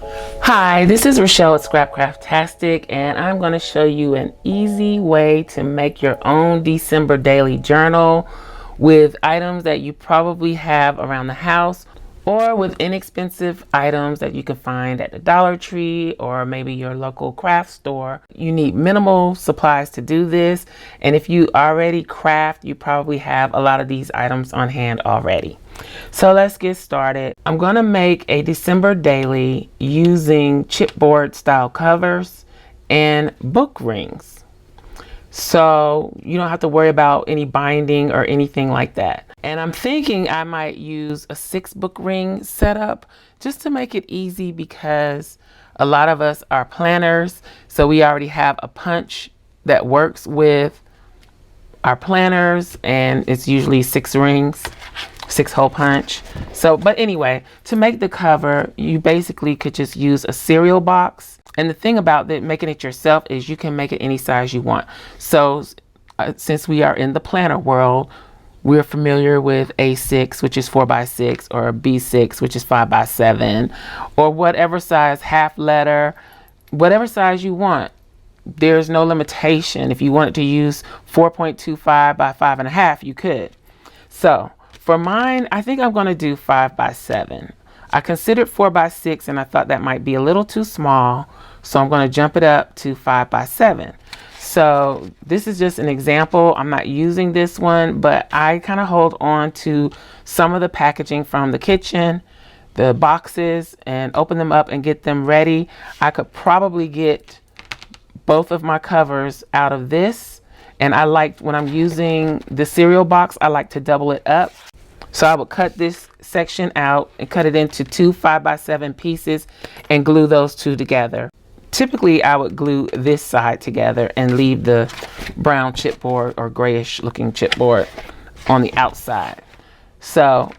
Hi, this is Rachelle at Scrapcraftastic, and I'm going to show you an easy way to make your own December daily journal with items that you probably have around the house, or with inexpensive items that you can find at the Dollar Tree or maybe your local craft store. You need minimal supplies to do this, and if you already craft, you probably have a lot of these items on hand already. So let's get started. I'm going to make a December daily using chipboard style covers and book rings. So you don't have to worry about any binding or anything like that. And I'm thinking I might use a 6 book ring setup just to make it easy, because a lot of us are planners. So we already have a punch that works with our planners, and it's usually 6 rings. 6-hole punch. So, but anyway, to make the cover, you basically could just use a cereal box. And the thing about making it yourself is you can make it any size you want. So since we are in the planner world, we're familiar with A6, which is 4x6, or B6, which is 5x7, or whatever size, half letter, whatever size you want. There's no limitation. If you wanted to use 4.25 by 5.5, you could. So for mine, I think I'm going to do 5x7. I considered 4x6 and I thought that might be a little too small, so I'm going to jump it up to 5x7. So this is just an example. I'm not using this one, but I kind of hold on to some of the packaging from the kitchen, the boxes, and open them up and get them ready. I could probably get both of my covers out of this, and I like, when I'm using the cereal box, I like to double it up. So I would cut this section out and cut it into 2 5x7 pieces and glue those two together. Typically I would glue this side together and leave the brown chipboard or grayish looking chipboard on the outside. So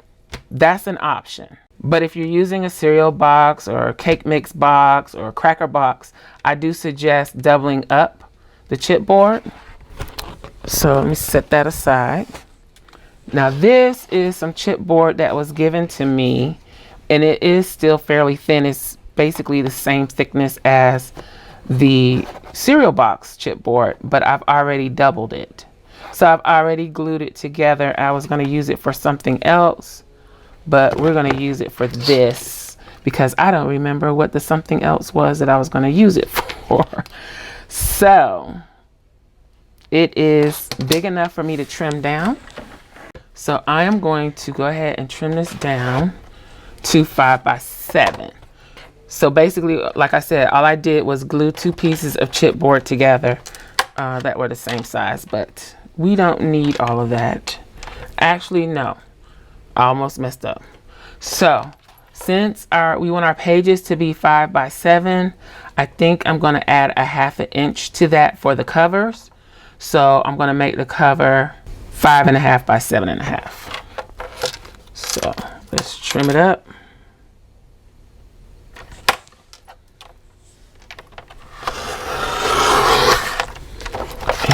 that's an option. But if you're using a cereal box or a cake mix box or a cracker box, I do suggest doubling up the chipboard. So let me set that aside. Now this is some chipboard that was given to me, and it is still fairly thin. It's basically the same thickness as the cereal box chipboard, but I've already doubled it. So I've already glued it together. I was going to use it for something else, but we're going to use it for this because I don't remember what the something else was that I was going to use it for. So it is big enough for me to trim down. So I am going to go ahead and trim this down to 5x7. So basically, like I said, all I did was glue 2 pieces of chipboard together that were the same size, but we don't need all of that. Actually, no, I almost messed up. So since we want our pages to be 5x7, I think I'm going to add a 1/2 inch to that for the covers. So I'm going to make the cover 5.5 by 7.5. So let's trim it up.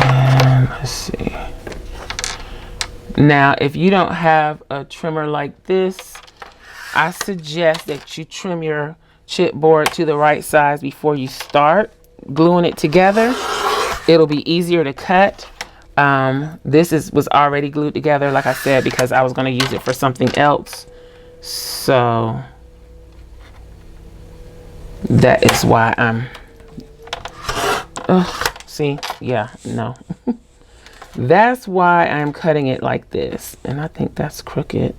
And let's see. Now, if you don't have a trimmer like this, I suggest that you trim your chipboard to the right size before you start gluing it together. It'll be easier to cut. This was already glued together, like I said, because I was going to use it for something else. So that is why I'm see, yeah, no. That's why I'm cutting it like this, and I think that's crooked.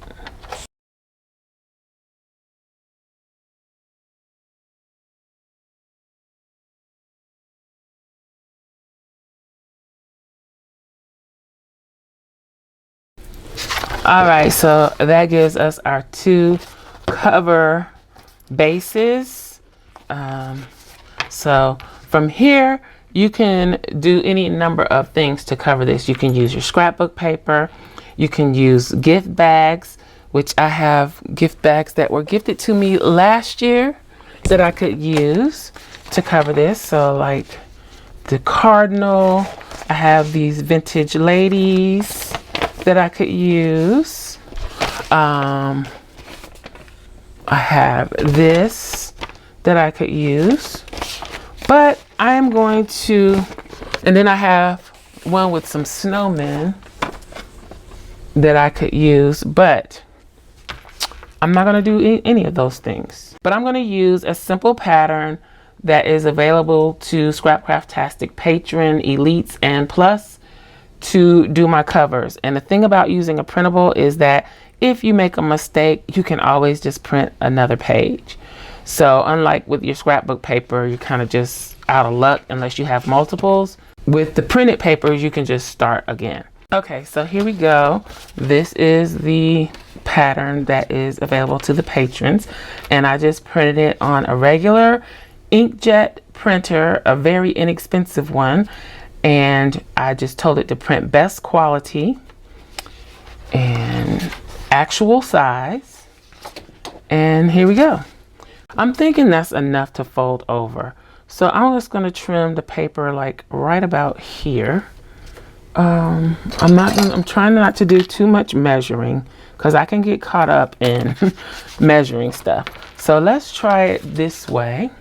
All right, so that gives us our 2 cover bases. So from here, you can do any number of things to cover this. You can use your scrapbook paper. You can use gift bags, which I have gift bags that were gifted to me last year that I could use to cover this. So like the cardinal, I have these vintage ladies that I could use. I have this that I could use, but I am going to, and then I have one with some snowmen that I could use, but I'm not going to do any of those things. But I'm going to use a simple pattern that is available to Scrapcraftastic Patron, Elites, and Plus to do my covers. And the thing about using a printable is that if you make a mistake, you can always just print another page. So unlike with your scrapbook paper, you're kind of just out of luck unless you have multiples. With the printed papers, you can just start again. Okay, so here we go. This is the pattern that is available to the patrons, and I just printed it on a regular inkjet printer, a very inexpensive one, and I just told it to print best quality and actual size, and here we go. I'm thinking that's enough to fold over, so I'm just going to trim the paper like right about here. I'm trying not to do too much measuring because I can get caught up in measuring stuff. So let's try it this way.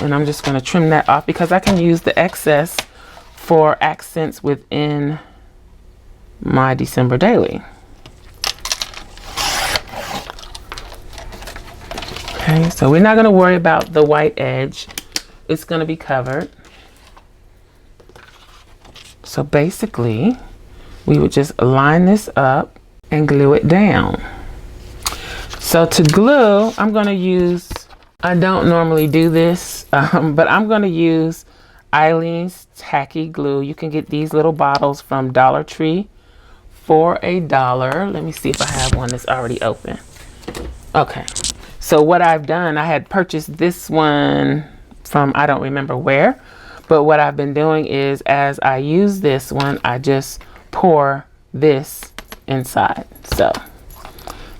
And I'm just going to trim that off because I can use the excess for accents within my December daily. Okay, so we're not going to worry about the white edge. It's going to be covered. So basically, we would just line this up and glue it down. So to glue, I'm going to use, I don't normally do this, but I'm going to use Eileen's Tacky Glue. You can get these little bottles from Dollar Tree for $1. Let me see if I have one that's already open. Okay, so what I've done, I had purchased this one from I don't remember where, but what I've been doing is as I use this one, I just pour this inside. So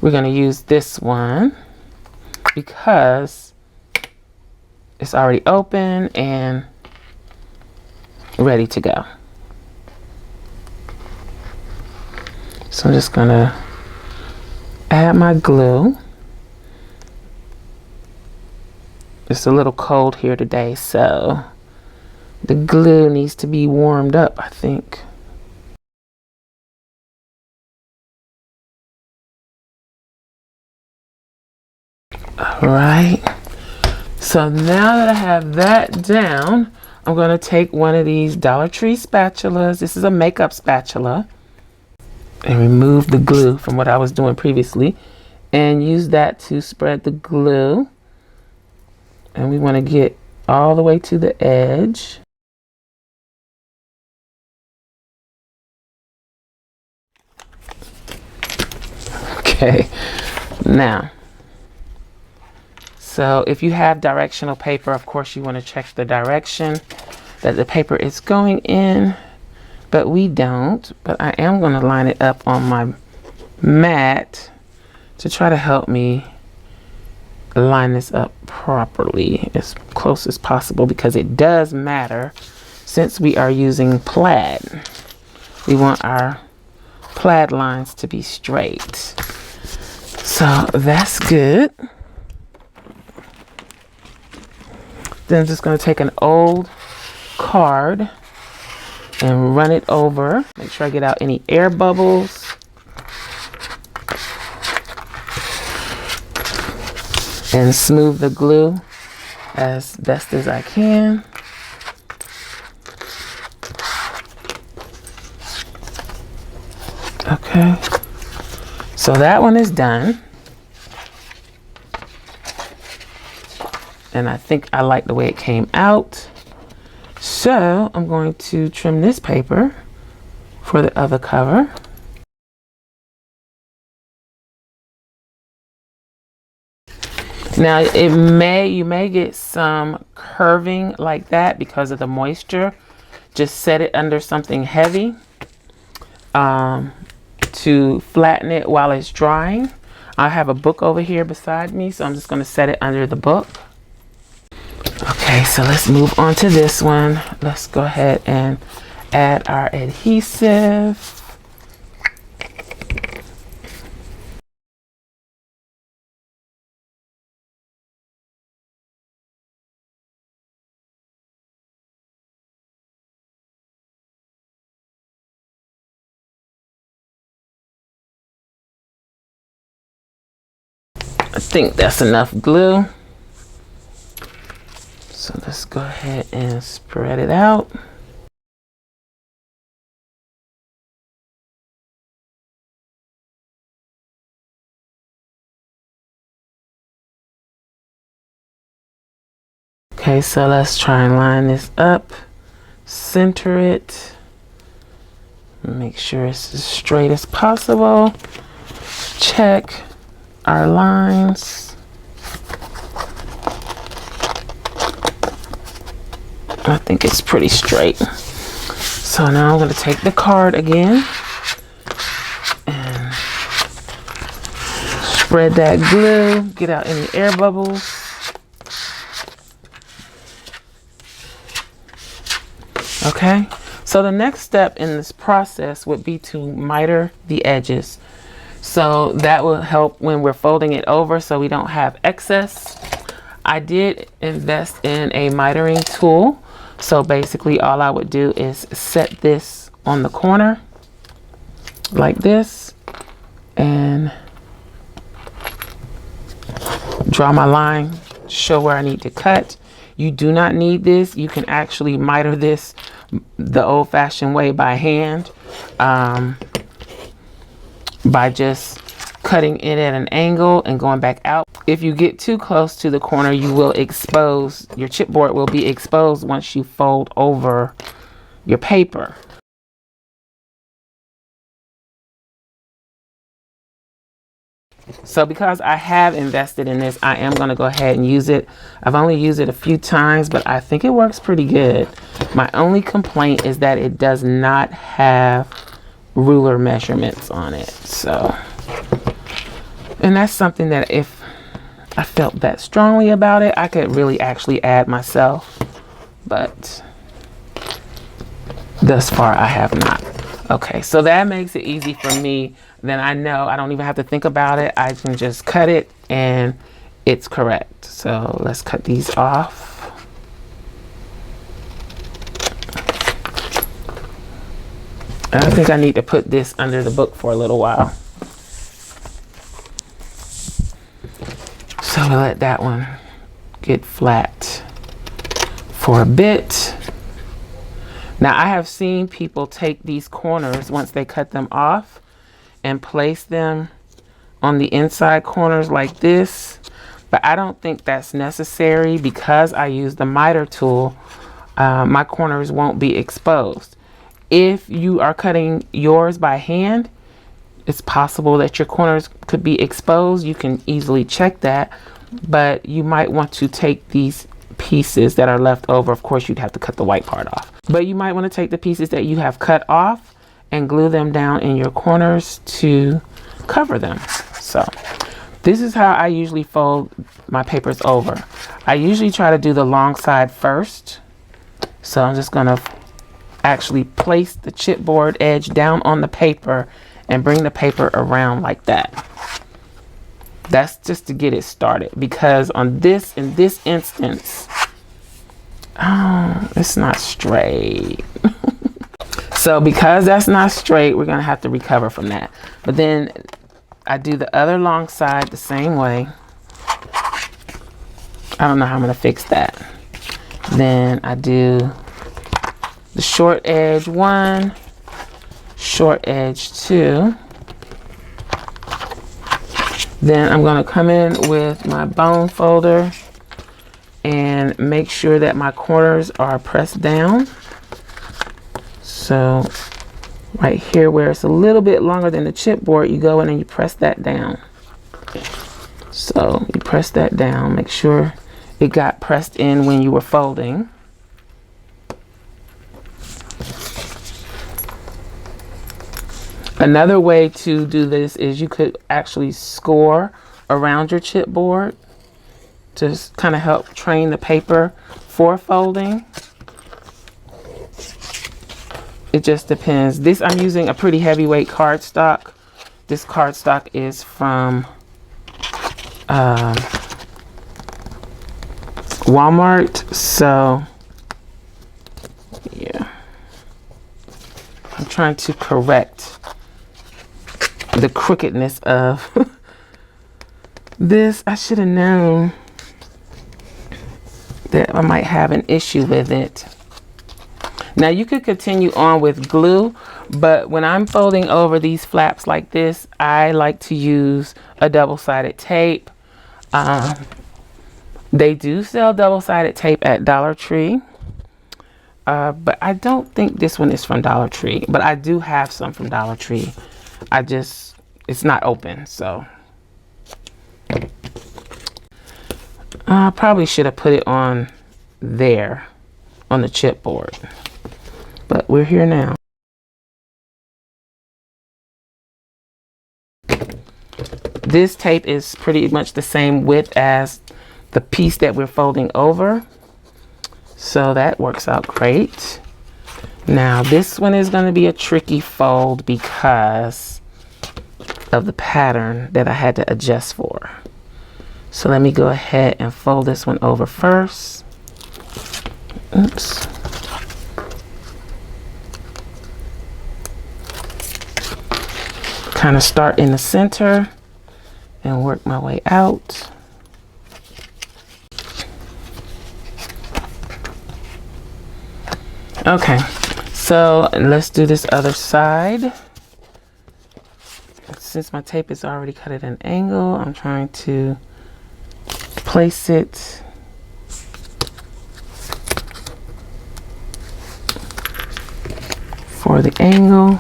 we're going to use this one because it's already open and ready to go. So I'm just going to add my glue. It's a little cold here today, so the glue needs to be warmed up, I think. All right. So now that I have that down, I'm going to take one of these Dollar Tree spatulas. This is a makeup spatula. And remove the glue from what I was doing previously. And use that to spread the glue. And we want to get all the way to the edge. Okay, now, so if you have directional paper, of course you want to check the direction that the paper is going in, but we don't. But I am going to line it up on my mat to try to help me line this up properly as close as possible, because it does matter since we are using plaid. We want our plaid lines to be straight. So that's good. Then I'm just going to take an old card and run it over. Make sure I get out any air bubbles. And smooth the glue as best as I can. Okay. So that one is done. And I think I like the way it came out. So I'm going to trim this paper for the other cover. Now you may get some curving like that because of the moisture. Just set it under something heavy to flatten it while it's drying. I have a book over here beside me, so I'm just going to set it under the book. Okay, so let's move on to this one. Let's go ahead and add our adhesive. I think that's enough glue. So let's go ahead and spread it out. Okay, so let's try and line this up, center it, make sure it's as straight as possible. Check our lines. I think it's pretty straight. So now I'm going to take the card again and spread that glue, get out any air bubbles. Okay, so the next step in this process would be to miter the edges. So that will help when we're folding it over so we don't have excess. I did invest in a mitering tool. So basically all I would do is set this on the corner like this and draw my line, show where I need to cut. You do not need this. You can actually miter this the old-fashioned way by hand, by just cutting it at an angle and going back out. If you get too close to the corner, you will expose, your chipboard will be exposed once you fold over your paper. So because I have invested in this, I am going to go ahead and use it. I've only used it a few times, but I think it works pretty good. My only complaint is that it does not have ruler measurements on it. So, and that's something that if I felt that strongly about it, I could really actually add myself. But thus far, I have not. Okay, so that makes it easy for me. Then I know I don't even have to think about it. I can just cut it and it's correct. So let's cut these off. And I think I need to put this under the book for a little while. So we'll let that one get flat for a bit. Now I have seen people take these corners once they cut them off and place them on the inside corners like this, but I don't think that's necessary because I use the miter tool. My corners won't be exposed. If you are cutting yours by hand, it's possible that your corners could be exposed. You can easily check that, but you might want to take these pieces that are left over. Of course, you'd have to cut the white part off, but you might want to take the pieces that you have cut off and glue them down in your corners to cover them. So this is how I usually fold my papers over. I usually try to do the long side first. So I'm just going to actually place the chipboard edge down on the paper and bring the paper around like that. That's just to get it started, because on this, in this instance, oh, it's not straight. So because that's not straight, we're going to have to recover from that. But then I do the other long side the same way. I don't know how I'm going to fix that. Then I do the short edge 1, short edge 2. Then I'm going to come in with my bone folder and make sure that my corners are pressed down. So right here where it's a little bit longer than the chipboard, you go in and you press that down. So you press that down, make sure it got pressed in when you were folding. Another way to do this is you could actually score around your chipboard to kind of help train the paper for folding. It just depends. This, I'm using a pretty heavyweight cardstock. This cardstock is from Walmart. So yeah, I'm trying to correct the crookedness of This, I should have known that I might have an issue with it. Now you could continue on with glue, but when I'm folding over these flaps like this, I like to use a double-sided tape. They do sell double-sided tape at Dollar Tree, but I don't think this one is from Dollar Tree, but I do have some from Dollar Tree. It's not open, so I probably should have put it on there on the chipboard, but we're here now. This tape is pretty much the same width as the piece that we're folding over, so that works out great. Now this one is going to be a tricky fold because of the pattern that I had to adjust for. So let me go ahead and fold this one over first. Oops. Kind of start in the center and work my way out. Okay, so let's do this other side. Since my tape is already cut at an angle, I'm trying to place it for the angle.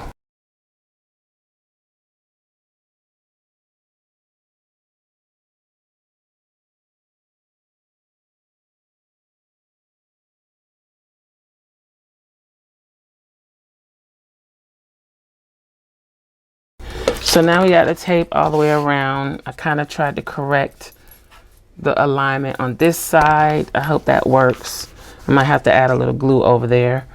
So now we got the tape all the way around. I kind of tried to correct the alignment on this side. I hope that works. I might have to add a little glue over there.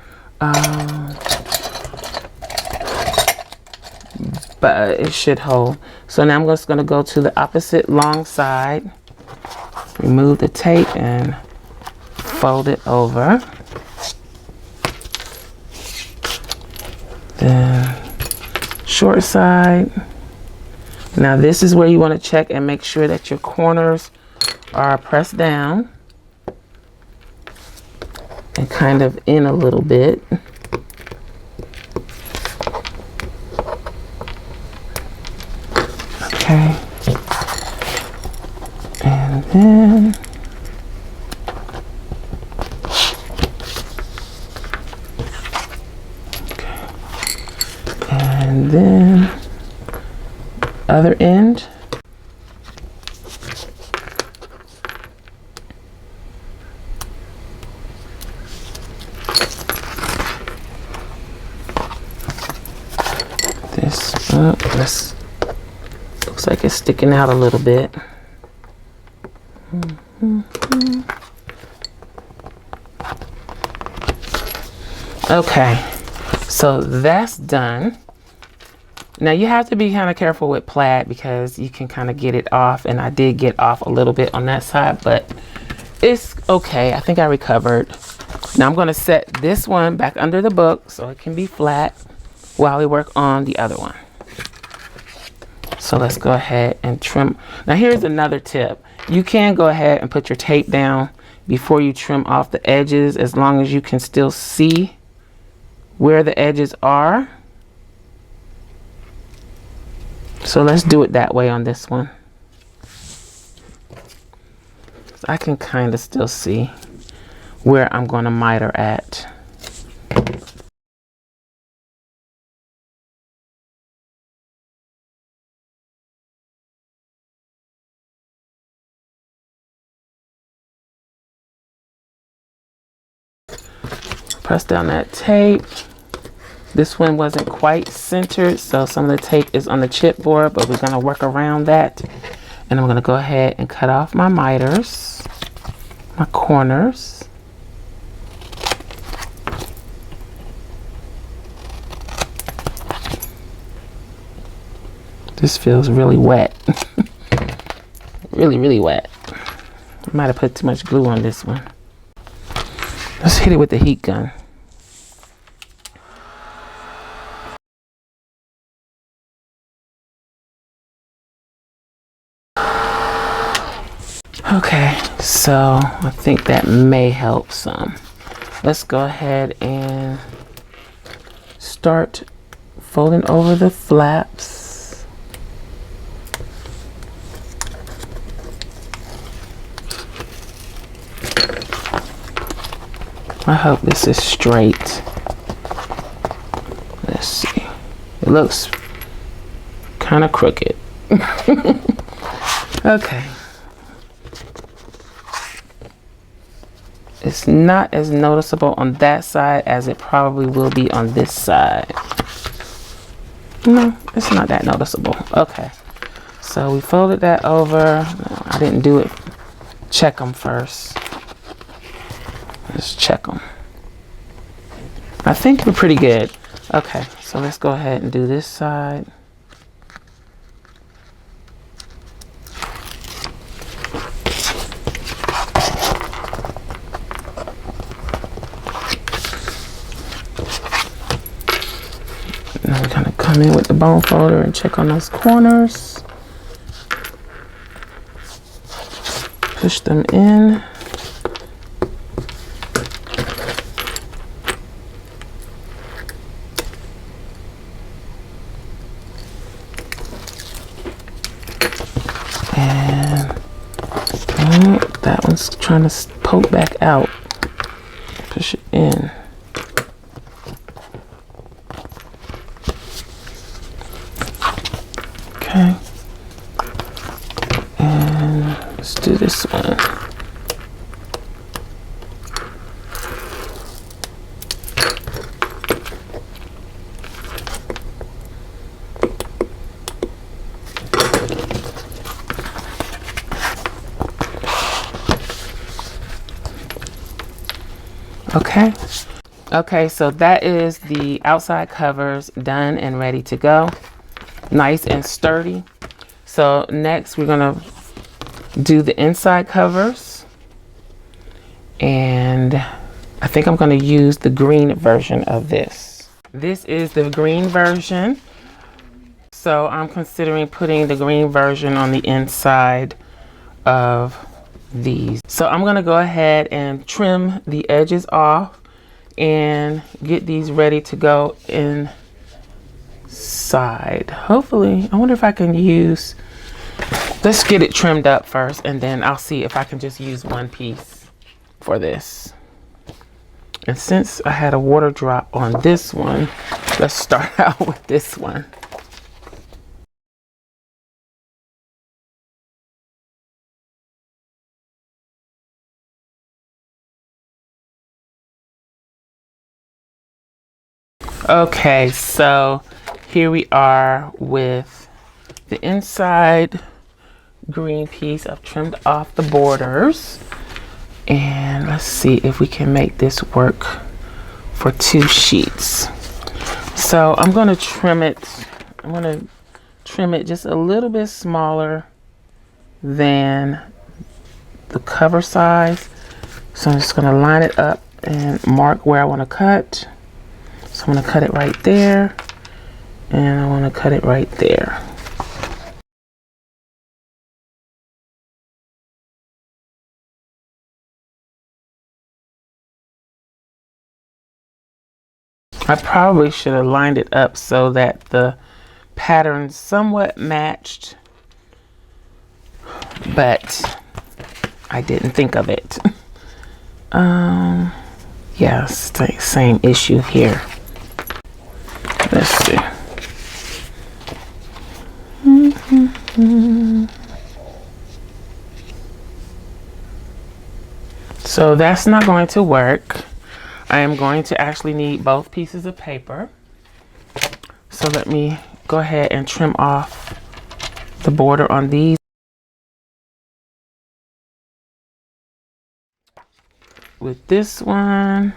But it should hold. So now I'm just going to go to the opposite long side, remove the tape and fold it over. Then short side. Now this is where you want to check and make sure that your corners are pressed down and kind of in a little bit. Okay. And then and then other end. This looks like it's sticking out a little bit. Okay, so that's done. Now you have to be kind of careful with plaid because you can kind of get it off, and I did get off a little bit on that side, but it's okay. I think I recovered. Now I'm going to set this one back under the book so it can be flat while we work on the other one. So let's go ahead and trim. Now here's another tip. You can go ahead and put your tape down before you trim off the edges, as long as you can still see where the edges are. So let's do it that way on this one. I can kind of still see where I'm going to miter at. Press down that tape. This one wasn't quite centered, so some of the tape is on the chipboard, but we're going to work around that. And I'm going to go ahead and cut off my miters, my corners. This feels really wet. Really wet. I might have put too much glue on this one. Let's hit it with the heat gun. Okay, so I think that may help some. Let's go ahead and start folding over the flaps. I hope this is straight. Let's see. It looks kind of crooked. Okay. It's not as noticeable on that side as it probably will be on this side. No, it's not that noticeable. Okay. So we folded that over. No, I didn't do it. Check them first. Let's check them. I think we're pretty good. Okay, so let's go ahead and do this side. Now we're gonna come in with the bone folder and check on those corners. Push them in. And that one's trying to poke back out. Push it in. Okay. And let's do this one. Okay. Okay, so that is the outside covers done and ready to go. Nice and sturdy. So next we're gonna do the inside covers, and I think I'm gonna use the green version of this. This is the green version. So I'm considering putting the green version on the inside of these. So I'm gonna go ahead and trim the edges off and get these ready to go inside. Hopefully, I wonder if I can use, let's get it trimmed up first, and then I'll see if I can just use one piece for this. And since I had a water drop on this one, let's start out with this one. Okay, so here we are with the inside green piece. I've trimmed off the borders, and let's see if we can make this work for 2 sheets. So I'm going to trim it. I'm going to trim it just a little bit smaller than the cover size. So I'm just going to line it up and mark where I want to cut. So I'm going to cut it right there, and I want to cut it right there. I probably should have lined it up so that the pattern somewhat matched, but I didn't think of it. Yeah, same issue here. Let's see. So that's not going to work. I am going to actually need both pieces of paper. So let me go ahead and trim off the border on these. With this one,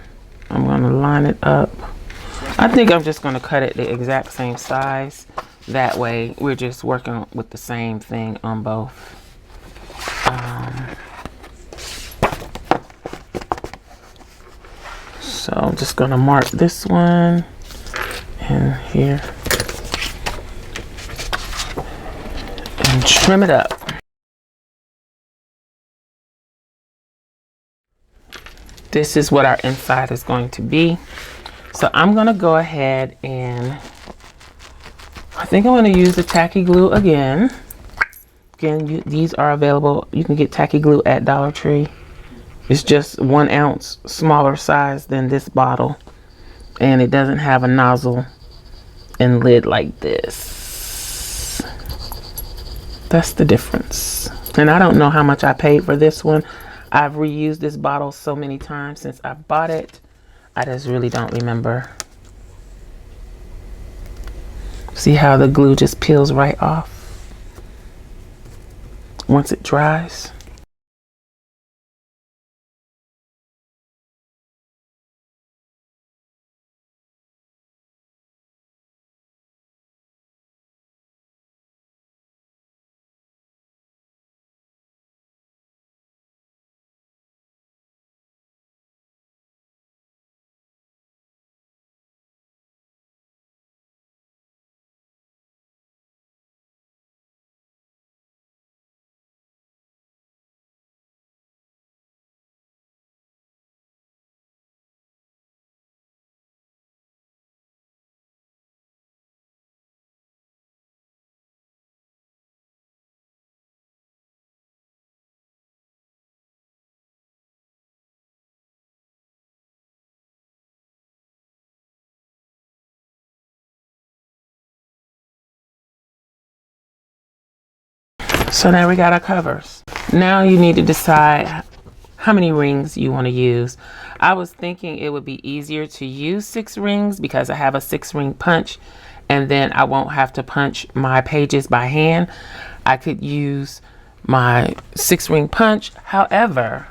I'm going to line it up. I think I'm just going to cut it the exact same size. That way we're just working with the same thing on both. So I'm just going to mark this one and here and trim it up. This is what our inside is going to be. So I'm going to go ahead and I think I'm going to use the tacky glue again. Again, these are available. You can get tacky glue at Dollar Tree. It's just 1 ounce smaller size than this bottle. And it doesn't have a nozzle and lid like this. That's the difference. And I don't know how much I paid for this one. I've reused this bottle so many times since I bought it. I just really don't remember. See how the glue just peels right off once it dries? So now we got our covers. Now you need to decide how many rings you want to use. I was thinking it would be easier to use 6 rings because I have a 6-ring punch, and then I won't have to punch my pages by hand. I could use my 6-ring punch. However,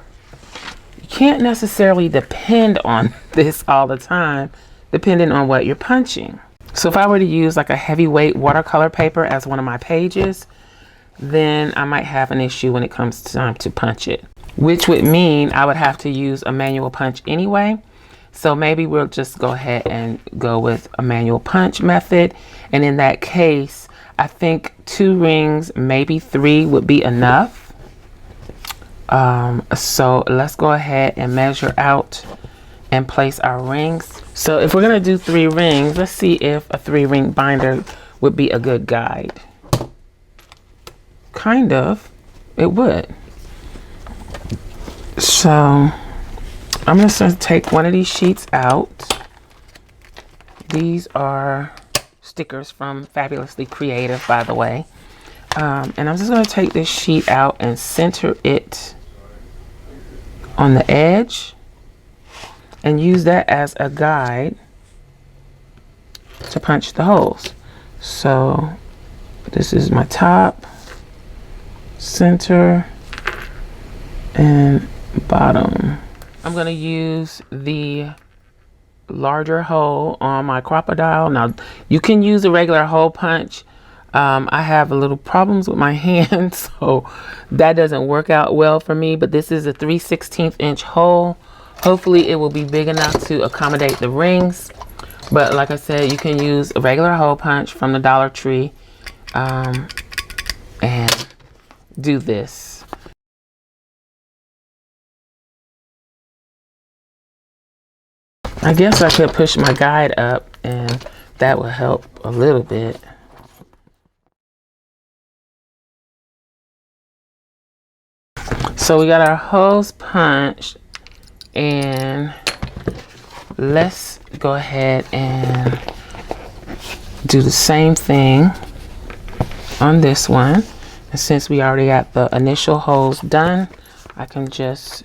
you can't necessarily depend on this all the time, depending on what you're punching. So if I were to use like a heavyweight watercolor paper as one of my pages, then I might have an issue when it comes time to punch it, which would mean I would have to use a manual punch anyway. So maybe we'll just go ahead and go with a manual punch method. And in that case, I think 2 rings, maybe 3 would be enough. So let's go ahead and measure out and place our rings. So if we're gonna do 3 rings, let's see if a 3-ring binder would be a good guide. Kind of, it would. So I'm just going to take one of these sheets out. These are stickers from Fabulously Creative, by the way. And I'm just going to take this sheet out and center it on the edge and use that as a guide to punch the holes. So this is my top, center, and bottom. I'm going to use the larger hole on my crocodile. Now you can use a regular hole punch. I have a little problems with my hand, so that doesn't work out well for me, but this is a 3/16 inch hole. Hopefully it will be big enough to accommodate the rings, but like I said, you can use a regular hole punch from the Dollar Tree and do this. I guess I could push my guide up and that will help a little bit. So we got our holes punched, and let's go ahead and do the same thing on this one. And since we already got the initial holes done, I can just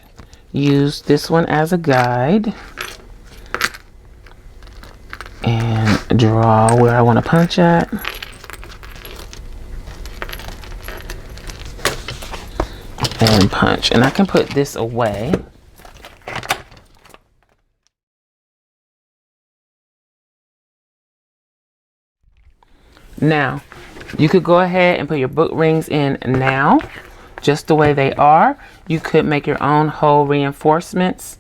use this one as a guide and draw where I want to punch at. And punch. And I can put this away. Now, you could go ahead and put your book rings in now, just the way they are. You could make your own hole reinforcements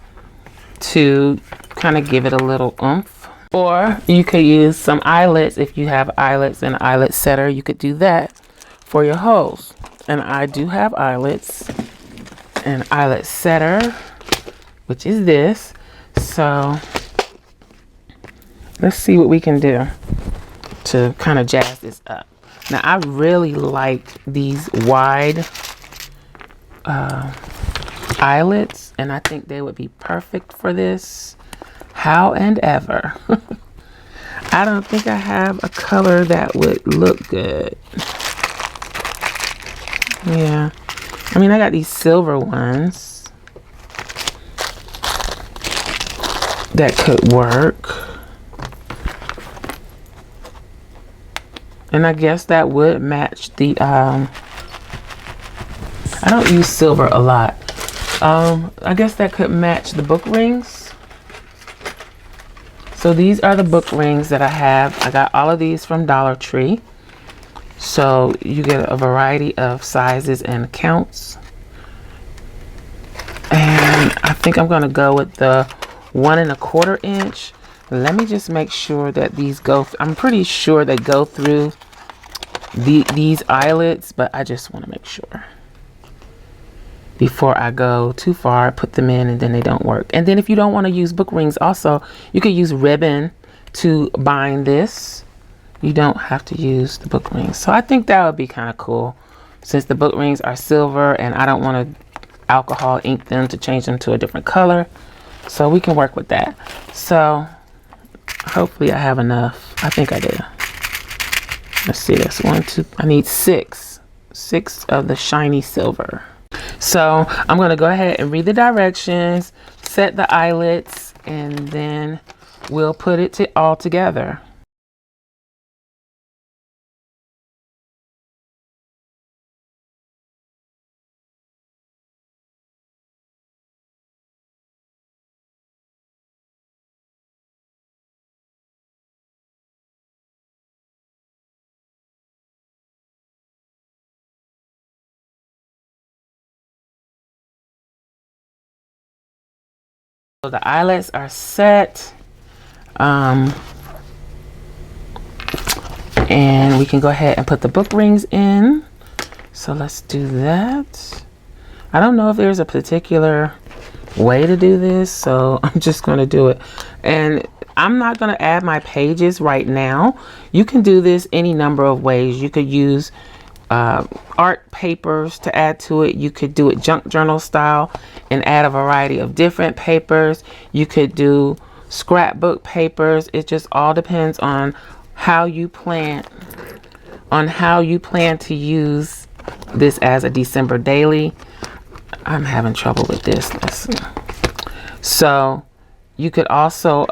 to kind of give it a little oomph. Or you could use some eyelets. If you have eyelets and an eyelet setter, you could do that for your holes. And I do have eyelets and eyelet setter. which is this. So let's see what we can do to kind of jazz this up. Now I really like these wide eyelets, and I think they would be perfect for this. How and ever. I don't think I have a color that would look good. Yeah, I mean, I got these silver ones that could work, and I guess that would match the I don't use silver a lot. I guess that could match the book rings. So these are the book rings that I have. I got all of these from Dollar Tree. So you get a variety of sizes and counts. And I think I'm gonna go with the 1 1/4 inch. Let me just make sure that these go, I'm pretty sure they go through these eyelets, but I just wanna make sure before I go too far, put them in and then they don't work. And then if you don't want to use book rings, also you could use ribbon to bind this. You don't have to use the book rings. So I think that would be kind of cool, since the book rings are silver and I don't want to alcohol ink them to change them to a different color. So we can work with that. So hopefully I have enough. I think I do. Let's see, that's 1, 2, I need 6 of the shiny silver. So I'm going to go ahead and read the directions, set the eyelets, and then we'll put it all together. So the eyelets are set, and we can go ahead and put the book rings in. So let's do that. I don't know if there's a particular way to do this, so I'm just going to do it. And I'm not going to add my pages right now. You can do this any number of ways. You could use art papers to add to it. You could do it junk journal style and add a variety of different papers. You could do scrapbook papers. It just all depends on how you plan to use this as a December daily. I'm having trouble with this. So you could also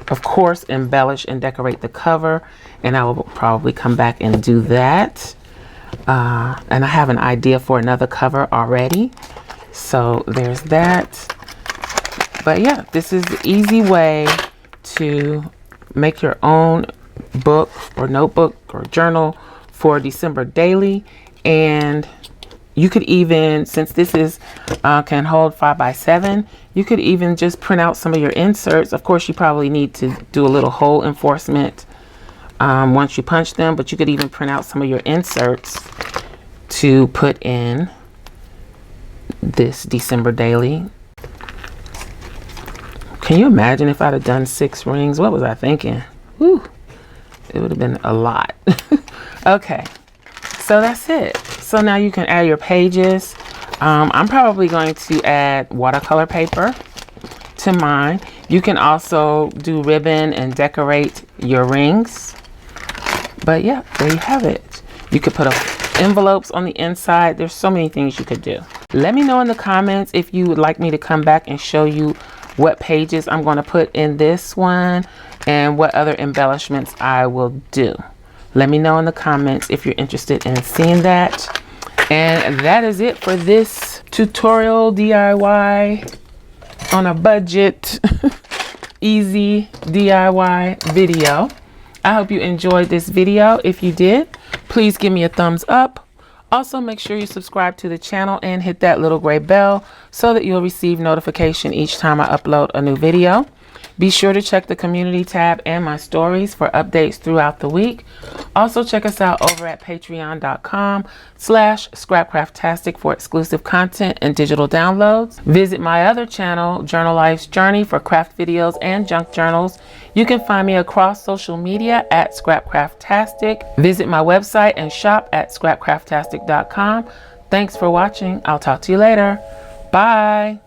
of course embellish and decorate the cover, and I will probably come back and do that. And I have an idea for another cover already, so there's that. But yeah, this is the easy way to make your own book or notebook or journal for December daily. And you could even, since this is can hold 5x7, you could even just print out some of your inserts. Of course, you probably need to do a little hole enforcement once you punch them, but you could even print out some of your inserts to put in this December daily. Can you imagine if I'd have done 6 rings? What was I thinking? Whew, it would have been a lot. Okay, so that's it. So now you can add your pages. I'm probably going to add watercolor paper to mine. You can also do ribbon and decorate your rings. But yeah, there you have it. You could put envelopes on the inside. There's so many things you could do. Let me know in the comments if you would like me to come back and show you what pages I'm going to put in this one and what other embellishments I will do. Let me know in the comments if you're interested in seeing that. And that is it for this tutorial DIY on a budget easy DIY video. I hope you enjoyed this video. If you did, please give me a thumbs up. Also, make sure you subscribe to the channel and hit that little gray bell so that you'll receive notification each time I upload a new video. Be sure to check the community tab and my stories for updates throughout the week. Also check us out over at patreon.com/Scrapcraftastic for exclusive content and digital downloads. Visit my other channel, Journal Life's Journey, for craft videos and junk journals. You can find me across social media at Scrapcraftastic. Visit my website and shop at scrapcraftastic.com. Thanks for watching. I'll talk to you later. Bye.